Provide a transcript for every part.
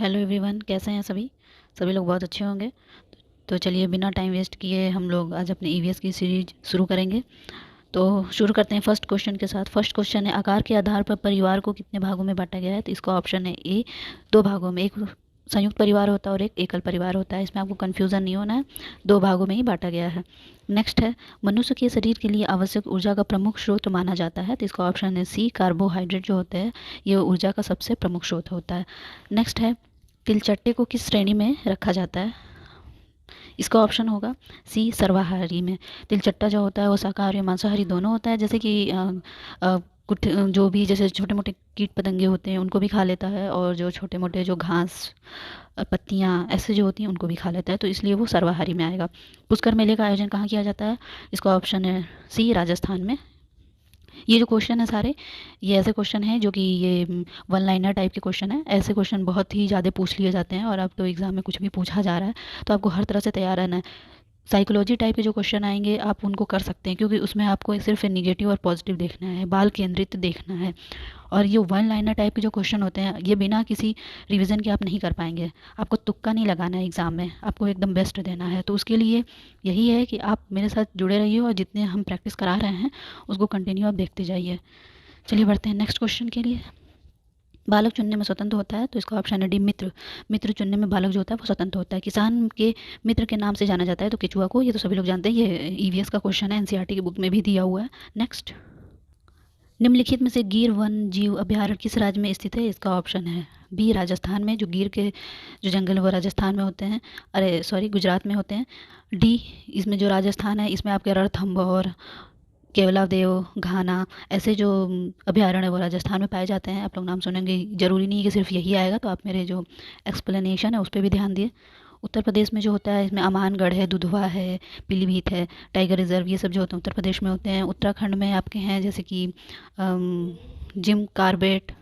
Hello everyone, कैसे हैं सभी। सभी लोग बहुत अच्छे होंगे। तो चलिए बिना टाइम वेस्ट किए हम लोग आज अपने ईवीएस की सीरीज शुरू करेंगे। तो शुरू करते हैं फर्स्ट क्वेश्चन के साथ। फर्स्ट क्वेश्चन है, आकार के आधार पर परिवार को कितने भागों में बांटा गया है। तो इसका ऑप्शन है ए, दो भागों में। एक संयुक्त परिवार होता है और एक एकल परिवार होता है। इसमें आपको कन्फ्यूज़न नहीं होना है, दो भागों में ही बांटा गया है। नेक्स्ट है, मनुष्य के शरीर के लिए आवश्यक ऊर्जा का प्रमुख स्रोत माना जाता है। तो इसका ऑप्शन है सी, कार्बोहाइड्रेट जो होते हैं ये ऊर्जा का सबसे प्रमुख स्रोत होता है। नेक्स्ट है, तिलचट्टे को किस श्रेणी में रखा जाता है। इसका ऑप्शन होगा सी, सर्वाहारी में। तिलचट्टा जो होता है वो शाकाहारी और मांसाहारी दोनों होता है। जैसे कि कुछ जो भी जैसे छोटे मोटे कीट पतंगे होते हैं उनको भी खा लेता है, और जो छोटे मोटे जो घास पत्तियाँ ऐसे जो होती हैं उनको भी खा लेता है, तो इसलिए वो सर्वाहारी में आएगा। पुष्कर मेले का आयोजन कहाँ किया जाता है। इसका ऑप्शन है सी, राजस्थान में। ये जो क्वेश्चन है सारे, ये ऐसे क्वेश्चन हैं जो कि ये वन लाइनर टाइप के क्वेश्चन है। ऐसे क्वेश्चन बहुत ही ज़्यादा पूछ लिए जाते हैं, और अब तो एग्ज़ाम में कुछ भी पूछा जा रहा है तो आपको हर तरह से तैयार रहना है। साइकोलॉजी टाइप के जो क्वेश्चन आएंगे आप उनको कर सकते हैं, क्योंकि उसमें आपको सिर्फ निगेटिव और पॉजिटिव देखना है, बाल केंद्रित देखना है। और ये वन लाइनर टाइप के जो क्वेश्चन होते हैं ये बिना किसी रिवीजन के आप नहीं कर पाएंगे। आपको तुक्का नहीं लगाना है एग्ज़ाम में, आपको एकदम बेस्ट देना है। तो उसके लिए यही है कि आप मेरे साथ जुड़े रहिए और जितने हम प्रैक्टिस करा रहे हैं उसको कंटिन्यू आप देखते जाइए। चलिए बढ़ते हैं नेक्स्ट क्वेश्चन के लिए। बालक चुनने में स्वतंत्र होता है। तो इसका ऑप्शन है डी, मित्र। मित्र चुनने में बालक जो होता है वो स्वतंत्र होता है। किसान के मित्र के नाम से जाना जाता है तो केचुआ को। ये तो सभी लोग जानते हैं, ये ईवीएस का क्वेश्चन है, एनसीईआरटी की बुक में भी दिया हुआ है। नेक्स्ट, निम्नलिखित में से गिर वन जीव अभयारण्य किस राज्य में स्थित है। इसका ऑप्शन है बी, राजस्थान में। जो गिर के जो जंगल है वो राजस्थान में होते हैं, अरे सॉरी गुजरात में होते हैं। डी, इसमें जो राजस्थान है इसमें आपके रणथंभौर, केवलादेव, घाना ऐसे जो अभयारण्य है वो राजस्थान में पाए जाते हैं। आप लोग नाम सुनेंगे, ज़रूरी नहीं है कि सिर्फ यही आएगा, तो आप मेरे जो एक्सप्लेनेशन है उस पर भी ध्यान दिए। उत्तर प्रदेश में जो होता है इसमें अमानगढ़ है, दुधवा है, पीलीभीत है, टाइगर रिजर्व, ये सब जो होते हैं उत्तर प्रदेश में होते हैं। उत्तराखंड में आपके हैं जैसे कि जिम कार्बेट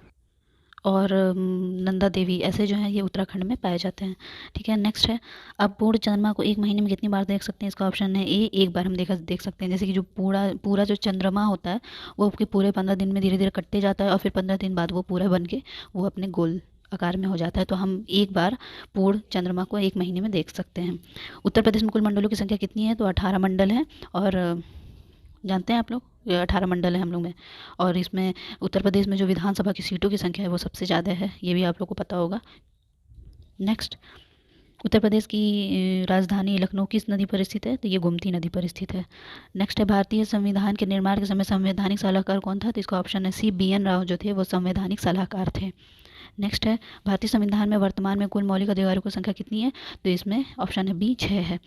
और नंदा देवी, ऐसे जो हैं ये उत्तराखंड में पाए जाते हैं। ठीक है, नेक्स्ट है, आप पूर्ण चंद्रमा को एक महीने में कितनी बार देख सकते हैं। इसका ऑप्शन है ए, एक बार हम देख सकते हैं। जैसे कि जो पूरा पूरा जो चंद्रमा होता है वो आपके पूरे 15 दिन में धीरे धीरे कटते जाता है, और फिर 15 दिन बाद वो पूरा बन के वो अपने गोल आकार में हो जाता है। तो हम एक बार पूर्ण चंद्रमा को एक महीने में देख सकते हैं। उत्तर प्रदेश में कुल मंडलों की संख्या कितनी है। तो 18 मंडल हैं, और जानते हैं आप लोग ये 18 मंडल है हम लोग में। और इसमें उत्तर प्रदेश में जो विधानसभा की सीटों की संख्या है वो सबसे ज़्यादा है, ये भी आप लोग को पता होगा। नेक्स्ट, उत्तर प्रदेश की राजधानी लखनऊ किस नदी पर स्थित है। तो ये गोमती नदी पर स्थित है। नेक्स्ट है, भारतीय संविधान के निर्माण के समय संवैधानिक सलाहकार कौन था। तो इसका ऑप्शन है सी, बी एन राव जो थे वो संवैधानिक सलाहकार थे। नेक्स्ट है, भारतीय संविधान में वर्तमान में कुल मौलिक अधिकारों की संख्या कितनी है। तो इसमें ऑप्शन है बी, 6 है।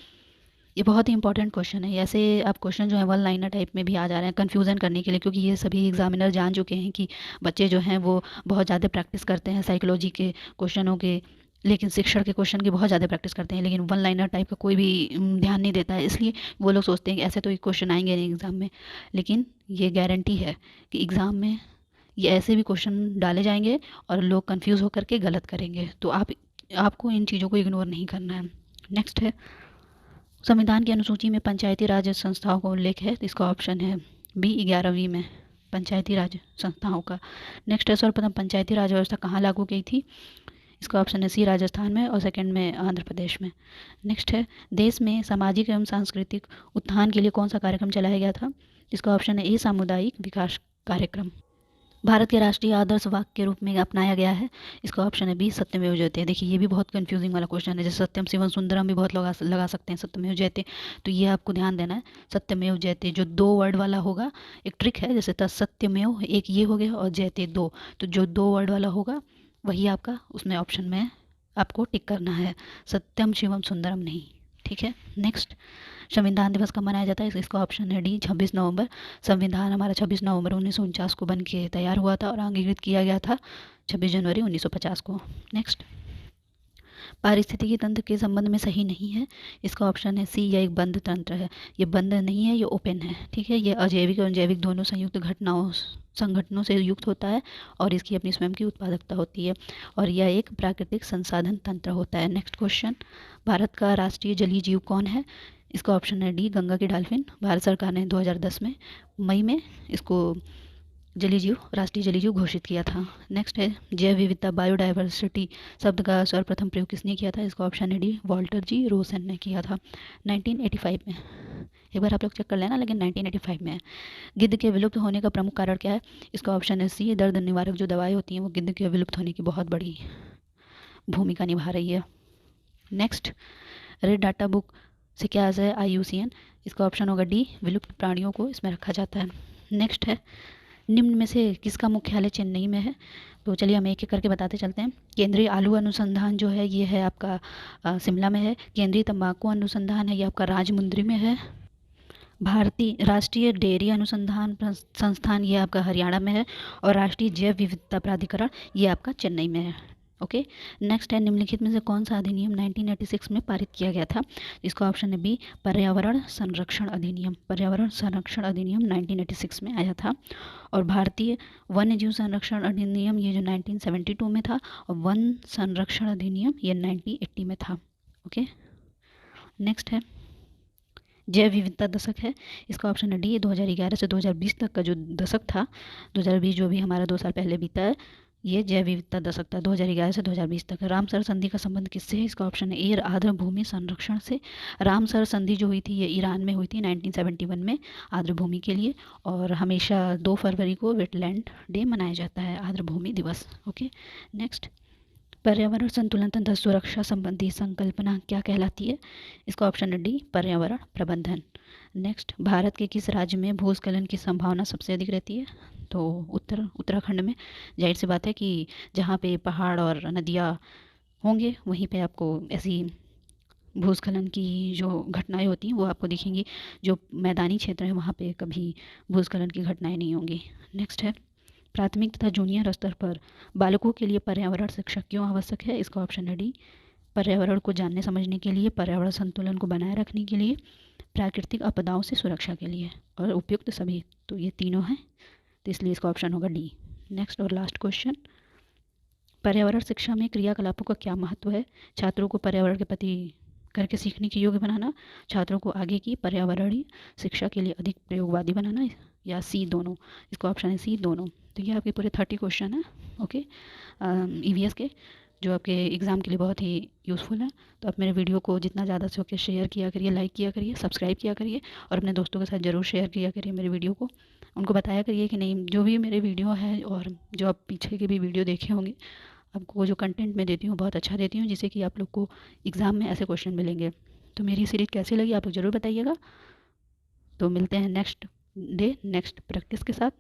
ये बहुत ही इंपॉर्टेंट क्वेश्चन है। ऐसे आप क्वेश्चन जो है वन लाइनर टाइप में भी आ जा रहे हैं कन्फ्यूज़न करने के लिए, क्योंकि ये सभी एग्जामिनर जान चुके हैं कि बच्चे जो हैं वो बहुत ज़्यादा प्रैक्टिस करते हैं साइकोलॉजी के क्वेश्चनों के, लेकिन शिक्षण के क्वेश्चन की बहुत ज़्यादा प्रैक्टिस करते हैं, लेकिन वन लाइनर टाइप का कोई भी ध्यान नहीं देता है। इसलिए वो लोग सोचते हैं कि ऐसे तो ये क्वेश्चन आएंगे नहीं एग्ज़ाम में, लेकिन ये गारंटी है कि एग्ज़ाम में ये ऐसे भी क्वेश्चन डाले जाएंगे और लोग कन्फ्यूज़ होकर के गलत करेंगे। तो आपको इन चीज़ों को इग्नोर नहीं करना है। नेक्स्ट है, संविधान की अनुसूची में पंचायती राज संस्थाओं का उल्लेख है। तो इसका ऑप्शन है बी, 11वीं में पंचायती राज संस्थाओं का। नेक्स्ट है, सर्वप्रथम पंचायती राज व्यवस्था कहाँ लागू की थी। इसका ऑप्शन है सी, राजस्थान में, और सेकंड में आंध्र प्रदेश में। नेक्स्ट है, देश में सामाजिक एवं सांस्कृतिक उत्थान के लिए कौन सा कार्यक्रम चलाया गया था। इसका ऑप्शन है ए, सामुदायिक विकास कार्यक्रम। भारत के राष्ट्रीय आदर्श वाक्य के रूप में अपनाया गया है। इसका ऑप्शन है बी, सत्यमेव जयते। देखिए ये भी बहुत कंफ्यूजिंग वाला क्वेश्चन है, जैसे सत्यम शिवम सुंदरम भी बहुत लगा सकते हैं सत्यमेव जयते। तो ये आपको ध्यान देना है, सत्यमेव जयते जो 2 वर्ड वाला होगा। एक ट्रिक है, जैसे सत्यमेव एक ये हो गया और जयते 2, तो जो 2 वर्ड वाला होगा वही आपका उसमें ऑप्शन में आपको टिक करना है, सत्यम शिवम सुंदरम नहीं। ठीक है, नेक्स्ट, संविधान दिवस कब मनाया जाता है। इसका ऑप्शन है डी, 26 नवंबर। संविधान हमारा 26 नवंबर 1949 को बन के तैयार हुआ था और अंगीकृत किया गया था 26 जनवरी 1950 को। नेक्स्ट, पारिस्थितिकी तंत्र के संबंध में सही नहीं है। इसका ऑप्शन है सी, यह एक बंद तंत्र है। ये बंद नहीं है, ये ओपन है। ठीक है, ये अजैविक और जैविक दोनों संयुक्त संगठनों से युक्त होता है, और इसकी अपनी स्वयं की उत्पादकता होती है, और यह एक प्राकृतिक संसाधन तंत्र होता है। नेक्स्ट क्वेश्चन, भारत का राष्ट्रीय जलीय जीव कौन है। इसका ऑप्शन है डी, गंगा की डाल्फिन। भारत सरकार ने 2010 में मई में इसको जलीय जीव, राष्ट्रीय जलीय जीव घोषित किया था। नेक्स्ट है जैव विविधता, बायोडाइवर्सिटी शब्द का सर्वप्रथम प्रयोग किसने किया था? इसका ऑप्शन है डी, वॉल्टर जी रोसन ने किया था 1985 में। एक बार आप लोग चेक कर लेना, लेकिन 1985 में है। गिद्ध के विलुप्त होने का प्रमुख कारण क्या है? इसका ऑप्शन है सी, दर्द निवारक जो दवाएं होती हैं वो गिद्ध के विलुप्त होने की बहुत बड़ी भूमिका निभा रही है। नेक्स्ट, रेड डाटा बुक से क्या आता है? IUCN। इसका ऑप्शन होगा डी, विलुप्त प्राणियों को इसमें रखा जाता है। नेक्स्ट है निम्न में से किसका मुख्यालय चेन्नई में है? तो चलिए हम एक एक करके बताते चलते हैं। केंद्रीय आलू अनुसंधान जो है ये है आपका शिमला में है। केंद्रीय तंबाकू अनुसंधान है ये आपका राजमुंद्री में है। भारतीय राष्ट्रीय डेयरी अनुसंधान संस्थान ये आपका हरियाणा में है। और राष्ट्रीय जैव विविधता प्राधिकरण ये आपका चेन्नई में है। ओके। नेक्स्ट है निम्नलिखित में से कौन सा अधिनियम 1986 में पारित किया गया था? इसका ऑप्शन है बी, पर्यावरण संरक्षण अधिनियम। पर्यावरण संरक्षण अधिनियम 1986 में आया था। और भारतीय वन्य जीव संरक्षण अधिनियम ये जो 1972 में था। और वन संरक्षण अधिनियम ये 1980 में था। ओके। नेक्स्ट है जैव विविधता दशक है। इसका ऑप्शन है डी, 2011 से 2020 तक का जो दशक था, 2020 जो भी हमारा 2 साल पहले बीता है, ये जैव विविधता दशक था 2011 से 2020 तक। रामसर संधि का संबंध किससे है? इसका ऑप्शन है ए, आर्द्र भूमि संरक्षण से। रामसर संधि जो हुई थी ये ईरान में हुई थी 1971 में आर्द्र भूमि के लिए। और हमेशा 2 फरवरी को वेटलैंड डे मनाया जाता है, आर्द्र भूमि दिवस। ओके। नेक्स्ट, पर्यावरण संतुलन तथा सुरक्षा संबंधी संकल्पना क्या कहलाती है? इसका ऑप्शन है डी, पर्यावरण प्रबंधन। नेक्स्ट, भारत के किस राज्य में भूस्खलन की संभावना सबसे अधिक रहती है? तो उत्तराखंड में। जाहिर सी बात है कि जहाँ पे पहाड़ और नदियाँ होंगे वहीं पे आपको ऐसी भूस्खलन की जो घटनाएं होती हैं वो आपको दिखेंगी। जो मैदानी क्षेत्र है वहाँ पे कभी भूस्खलन की घटनाएं नहीं होंगी। नेक्स्ट है प्राथमिक तथा जूनियर स्तर पर बालकों के लिए पर्यावरण शिक्षा क्यों आवश्यक है? इसका ऑप्शन है डी, पर्यावरण को जानने समझने के लिए, पर्यावरण संतुलन को बनाए रखने के लिए, प्राकृतिक आपदाओं से सुरक्षा के लिए और उपयुक्त सभी। तो ये तीनों हैं, तो इसलिए इसका ऑप्शन होगा डी। नेक्स्ट और लास्ट क्वेश्चन, पर्यावरण शिक्षा में क्रियाकलापों का क्या महत्व है? छात्रों को पर्यावरण के प्रति करके सीखने के योग्य बनाना, छात्रों को आगे की पर्यावरणीय शिक्षा के लिए अधिक प्रयोगवादी बनाना, या सी दोनों? इसका ऑप्शन है सी, दोनों। तो ये आपके पूरे 30 क्वेश्चन हैं। ओके। EVS के जो आपके एग्ज़ाम के लिए बहुत ही यूज़फुल है। तो आप मेरे वीडियो को जितना ज़्यादा से होकर शेयर किया करिए, लाइक किया करिए, सब्सक्राइब किया करिए और अपने दोस्तों के साथ ज़रूर शेयर किया करिए मेरे वीडियो को। उनको बताया करिए कि नहीं, जो भी मेरे वीडियो है और जो आप पीछे के भी वीडियो देखे होंगे, आपको जो कंटेंट मैं देती हूँ बहुत अच्छा देती हूँ, जिससे कि आप लोग को एग्ज़ाम में ऐसे क्वेश्चन मिलेंगे। तो मेरी सीरीज़ कैसी लगी आप लोग ज़रूर बताइएगा। तो मिलते हैं नेक्स्ट डे नेक्स्ट प्रैक्टिस के साथ।